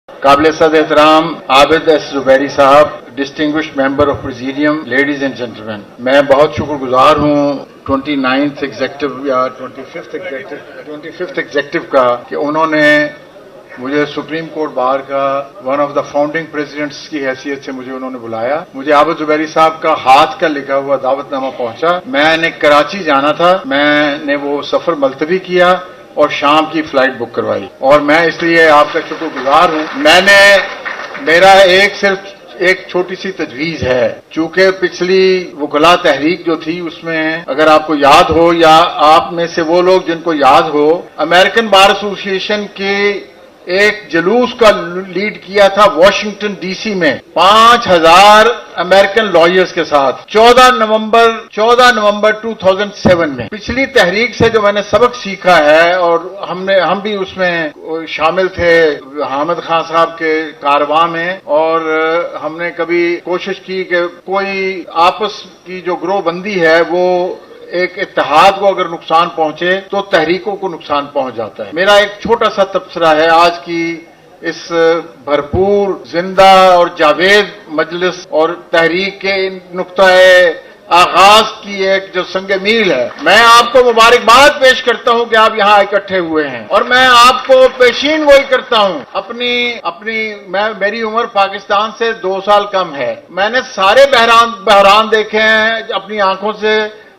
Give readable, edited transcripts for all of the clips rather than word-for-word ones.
काबिल सद एहतराम आबिद एस जुबैरी साहब, distinguished member of presidium, ladies and gentleman, मैं बहुत शुक्रगुजार हूँ 29th एग्जीक्यूटिव या 25th एग्जीक्यूटिव का कि उन्होंने मुझे सुप्रीम कोर्ट बार का one of the founding presidents की हैसियत से मुझे उन्होंने बुलाया। मुझे आबिद जुबैरी साहब का हाथ का लिखा हुआ दावतनामा पहुंचा। मैंने कराची जाना था, मैंने वो सफर मुलतवी किया और शाम की फ्लाइट बुक करवाई और मैं इसलिए आपका शुक्रगुजार हूं। मेरा सिर्फ एक छोटी सी तजवीज है, चूंकि पिछली वकला तहरीक जो थी उसमें अगर आपको याद हो या आप में से वो लोग जिनको याद हो, अमेरिकन बार एसोसिएशन के एक जुलूस का लीड किया था वॉशिंगटन डीसी में 5000 अमेरिकन लॉयर्स के साथ 14 नवंबर 2007 में। पिछली तहरीक से जो मैंने सबक सीखा है और हम भी उसमें शामिल थे हामिद खान साहब के कारवां में, और हमने कभी कोशिश की कि कोई आपस की जो ग्रोहबंदी है वो एक इत्तेहाद को अगर नुकसान पहुंचे तो तहरीकों को नुकसान पहुंच जाता है। मेरा एक छोटा सा तबसरा है आज की इस भरपूर जिंदा और जावेद मजलिस और तहरीक के नुक्ताए आगाज की एक जो संग मील है। मैं आपको मुबारकबाद पेश करता हूं कि आप यहाँ इकट्ठे हुए हैं और मैं आपको पेशीन गोई करता हूं। मेरी उम्र पाकिस्तान से 2 साल कम है। मैंने सारे बहरान देखे हैं अपनी आंखों से,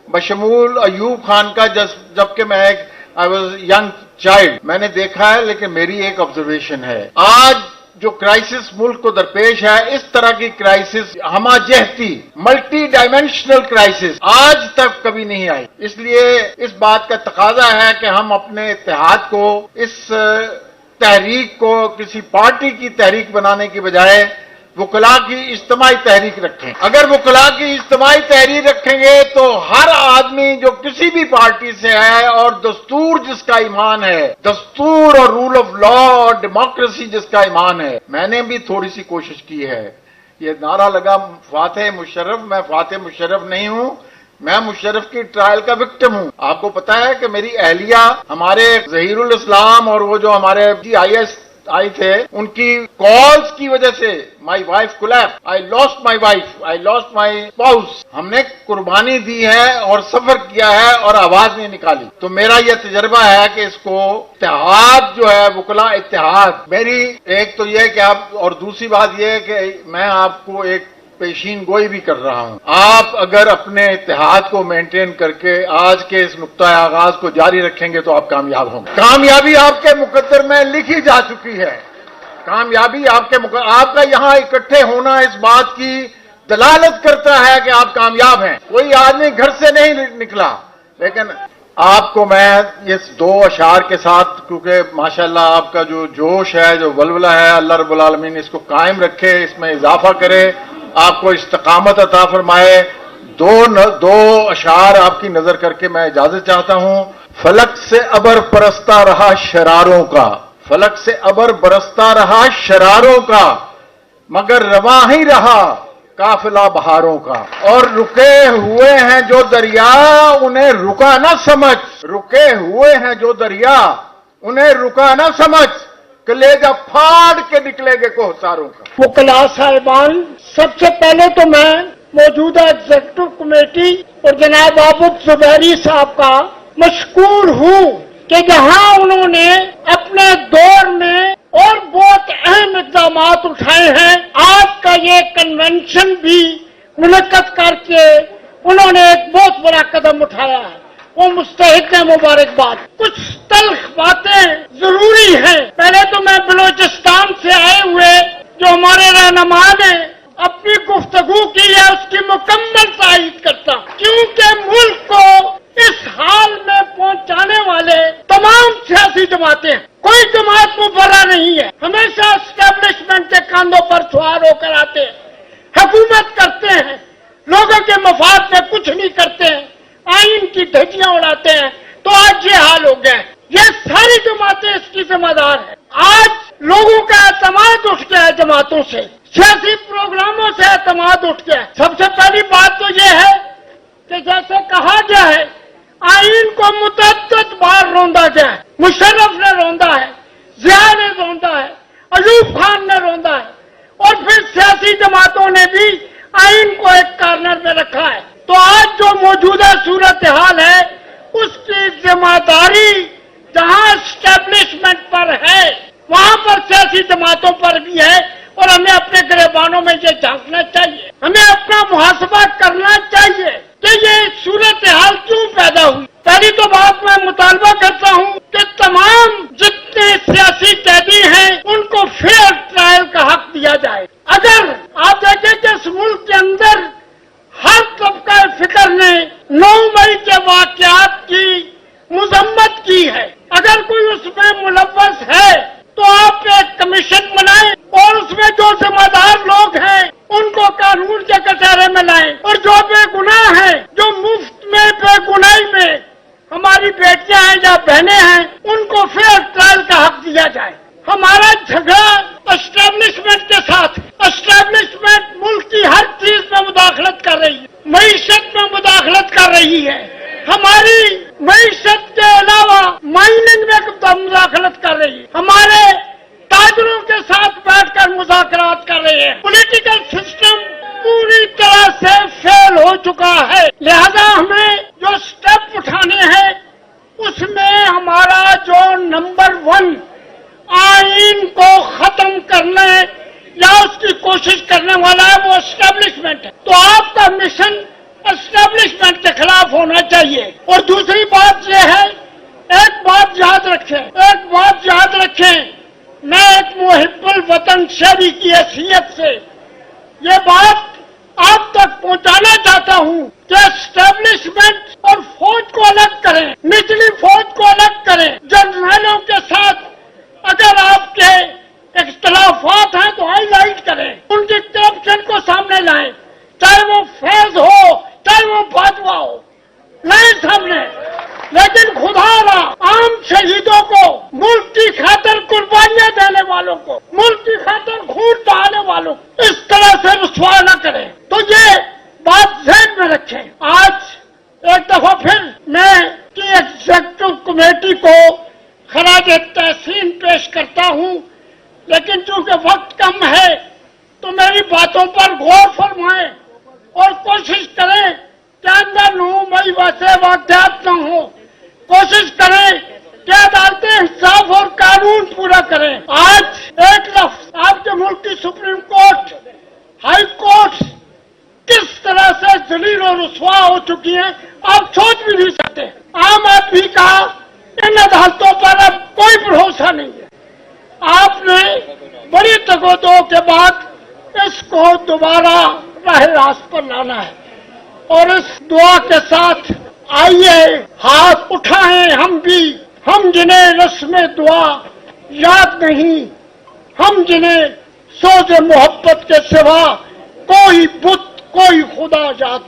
बशमूल अयूब खान का, जबकि मैं आई वॉज यंग चाइल्ड, मैंने देखा है। लेकिन मेरी एक ऑब्जर्वेशन है, आज जो क्राइसिस मुल्क को दरपेश है, इस तरह की क्राइसिस हमाजहती मल्टी डायमेंशनल क्राइसिस आज तक कभी नहीं आई। इसलिए इस बात का तकाजा है कि हम अपने इत्तेहाद को, इस तहरीक को किसी पार्टी की तहरीक बनाने की बजाय वकला की इज्तिमाई तहरीक रखें। अगर वकला की इज्तिमाई तहरीक रखेंगे तो हर आदमी जो किसी भी पार्टी से है और दस्तूर जिसका ईमान है, दस्तूर और रूल ऑफ लॉ और डेमोक्रेसी जिसका ईमान है। मैंने भी थोड़ी सी कोशिश की है। ये नारा लगा फातेह मुशर्रफ, मैं फातेह मुशर्रफ नहीं हूं, मैं मुशर्रफ की ट्रायल का विक्टिम हूं। आपको पता है कि मेरी अहलिया, हमारे जहीरुल इस्लाम और वो जो हमारे IAS आए थे, उनकी कॉल्स की वजह से my wife collapse, I lost my wife, I lost my spouse. हमने कुर्बानी दी है और सफर किया है और आवाज नहीं निकाली। तो मेरा यह तजर्बा है कि इसको इत्तेहाद जो है, वकला इत्तेहाद, मेरी एक तो यह कि आप, और दूसरी बात यह है कि मैं आपको एक पेशीन गोई भी कर रहा हूं। आप अगर अपने इत्तेहाद को मेंटेन करके आज के इस नुक्ता आगाज को जारी रखेंगे तो आप कामयाब होंगे। कामयाबी आपके मुकद्दर में लिखी जा चुकी है। कामयाबी आपका यहां इकट्ठे होना इस बात की दलालत करता है कि आप कामयाब हैं। कोई आदमी घर से नहीं निकला। लेकिन आपको मैं इस 2 अशार के साथ, क्योंकि माशाल्लाह आपका जो जोश है, जो वलवला है, अल्लाह रब्बुल आलमीन इसको कायम रखे, इसमें इजाफा करे, आपको इस्तिकामत अता फरमाए। 2 अशार आपकी नजर करके मैं इजाजत चाहता हूं। फलक से अबर बरसता रहा शरारों का, फलक से अबर बरसता रहा शरारों का, मगर रवा ही रहा काफिला बहारों का। और रुके हुए हैं जो दरिया उन्हें रुका न समझ, रुके हुए हैं जो दरिया उन्हें रुका न समझ, कलेजा फाड़ के निकलेंगे कोहसारों का। वकला साहिबान, सबसे पहले तो मैं मौजूदा एग्जीक्यूटिव कमेटी और जनाब आबिद जुबैरी साहब का मशकूर हूँ कि जहाँ उन्होंने अपने दौर में और बहुत अहम इक़दाम उठाए हैं। आज का ये कन्वेंशन भी मुनक्कद करके उन्होंने एक बहुत बड़ा कदम उठाया है, वो मुस्तहिक है मुबारकबाद। कुछ तल्ख बातें जरूरी हैं। पहले तो मैं बलोचिस्तान से आए हुए जो हमारे रहनुमा ने अपनी गुफ्तगू की है उसकी मुकम्मल तायीद करता, क्योंकि मुल्क को इस हाल में पहुंचाने वाले तमाम सियासी जमातें, कोई जमात मुबर्रा नहीं है, हमेशा एस्टेब्लिशमेंट के कंधों पर सवार होकर आते हैं, हुकूमत करते हैं, लोगों के मफाद में कुछ नहीं करते हैं, आइन की धज्जियां उड़ाते हैं। तो आज ये हाल हो गया। ये सारी जमातें इसकी जिम्मेदार है। आज लोगों का एतमाद उठ गया है जमातों से, सियासी प्रोग्रामों से एतमाद उठ गया है। सबसे पहली बात तो ये है कि जैसे कहा गया है, आइन को मुतअद्दिद बार रौंदा गया है। मुशर्रफ ने रौंदा है, जिया ने रौंदा है, अयूब खान जमातों ने भी आइन को एक कार्नर में रखा है। तो आज जो मौजूदा सूरत हाल है उसकी जिम्मेदारी जहां एस्टेब्लिशमेंट पर है वहां पर सियासी जमातों पर भी है और हमें अपने गिरबानों में ये झांकना चाहिए, हमें अपना मुहासबा करना चाहिए कि ये सूरत हाल क्यों पैदा हुई। पहली तो बात मैं मुतालबा करता हूं कि तमाम जितने सियासी कैदी हैं उनको फेयर ट्रायल का हक दिया जाए। अगर आप देखें कि इस मुल्क के अंदर हर तबका फिक्र ने 9 मई के वाकयात की मजम्मत की है, अगर कोई उसमें मुलव्वस है तो आप एक कमीशन बनाएं और उसमें जो जिम्मेदार लोग हैं उनको कानून के कटहरे में लाएं और जो बेगुनाह हैं, जो मुफ्त में बेगुनाही में हमारी बेटियां हैं या बहनें हैं, उनको फेयर ट्रायल का हक दिया जाए। हमारा झगड़ा एस्टेब्लिशमेंट के साथ, एस्टेब्लिशमेंट मुल्क की हर चीज में मुदाखलत कर रही है, मईशत में मुदाखलत कर रही है, हमारी मईशत के अलावा माइनिंग में मुदाखलत कर रही है, हमारे ताजरों के साथ बैठकर मुज़ाकरात कर रहे हैं। पॉलिटिकल सिस्टम पूरी तरह से फेल हो चुका है। लिहाजा हमें जो स्टेप उठाने हैं उसमें हमारा जो नंबर 1 आइन को खत्म करने या उसकी कोशिश करने वाला है वो एस्टेब्लिशमेंट है। तो आपका मिशन एस्टेब्लिशमेंट के खिलाफ होना चाहिए। और दूसरी बात यह है, एक बात याद रखें, मैं एक मुहिब्बुल वतन शहरी की हैसियत से ये बात आप तक पहुंचाना चाहता हूं कि एस्टेब्लिशमेंट और फौज को अलग करें, निचली फौज को अलग करें। जर्नलों के साथ अगर आपके इख्तलाफात हैं तो हाईलाइट करें, उनकी करप्शन को सामने लाएं, चाहे वो फैज हो चाहे वो बाजवा हो, लाएं सामने। लेकिन खुदारा आम शहीदों को, मुल्क की खातिर कुर्बानियां देने वालों को, मुल्क की खातिर खून बहाने वालों को इस तरह से रुसवा न करें। तो ये बात ज़हन में रखें। आज एक दफा फिर मैं की एग्जीक्यूटिव कमेटी को खराज तहसीन पेश करता हूं, लेकिन चूंकि वक्त कम है तो मेरी बातों पर गौर फरमाएं और कोशिश करें कि अंदर 9 मई वैसे वाकयात न हो। कोशिश करें कि अदालतें इंसाफ और कानून पूरा करें। आज एक लफ्ज आपके मुल्क की सुप्रीम कोर्ट, हाई कोर्ट किस तरह से जलील और रुसवा हो चुकी है आप सोच भी नहीं सकते। आम आदमी का इन अदालतों पर अब कोई भरोसा नहीं है। आपने बड़ी तगोदो के बाद इसको दोबारा राह रास्त पर लाना है और इस दुआ के साथ आइए हाथ उठाएं हम भी, हम जिन्हें रस्म दुआ याद नहीं, हम जिन्हें सोच मोहब्बत के सिवा कोई बुत कोई खुदा याद नहीं।